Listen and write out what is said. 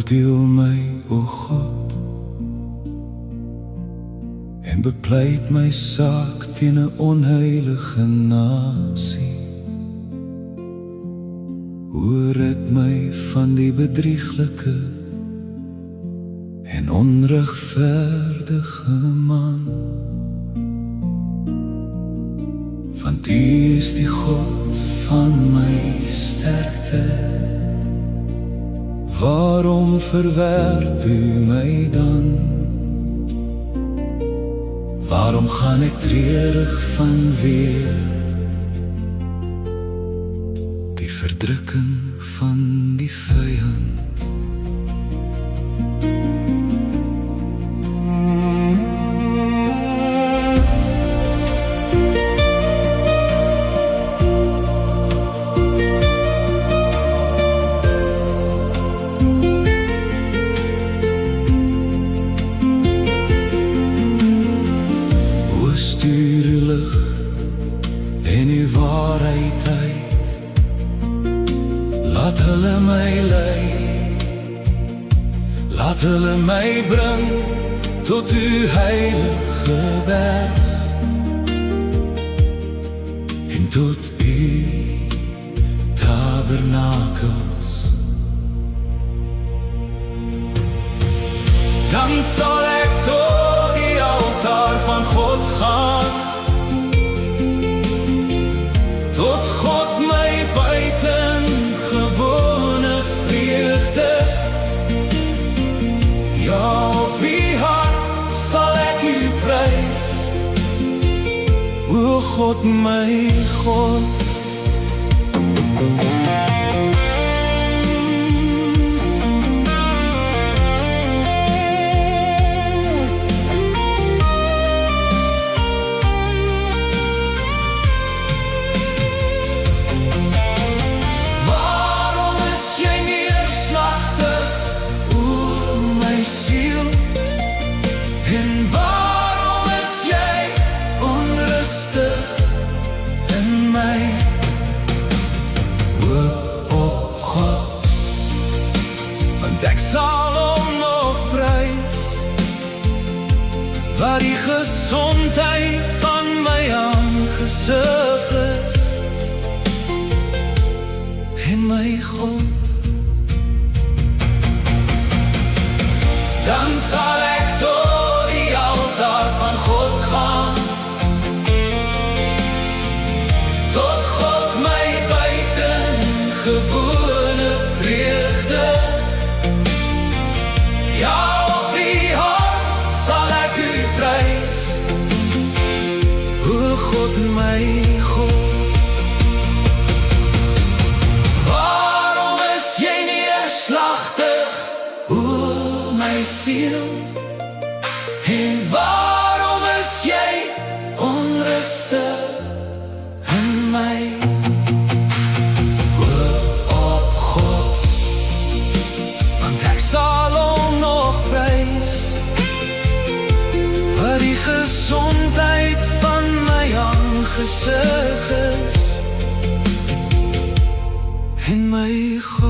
Oordeel my, o God, en bepleit my saak teen 'n onheilige nasie. O red my van die bedrieglike en onregverdige man. Want U is die God van my sterkte. Waarom verwerp U my dan? Waarom gaan ek treurig vanweë die verdrukking van die vyand? Stuur U lig en U waarheid uit. Laat hulle my lei, laat hulle my bring tot U heilige berg en tot U tabernakels. Dan sal ek tot die altaar van God gaan, tot God my buitengewone vreugde. Ja, op die hart sal ek U prys, o God my God. En waarom is jy onrustig in my? Hoop op God, want ek sal hom nog prys, wat die gesondheid van my aangesig is, en my God. Dan sal ek tot die altaar van God gaan, tot God my buitengewone vreugde. Ja, op die hart sal ek U prys, o God my God. Waarom is jy neerslagtig, o my siel? En waarom is jy onrustig in my? Hoop op God, want ek sal hom nog prys, wat die gesondheid van my aangesig is, en my God.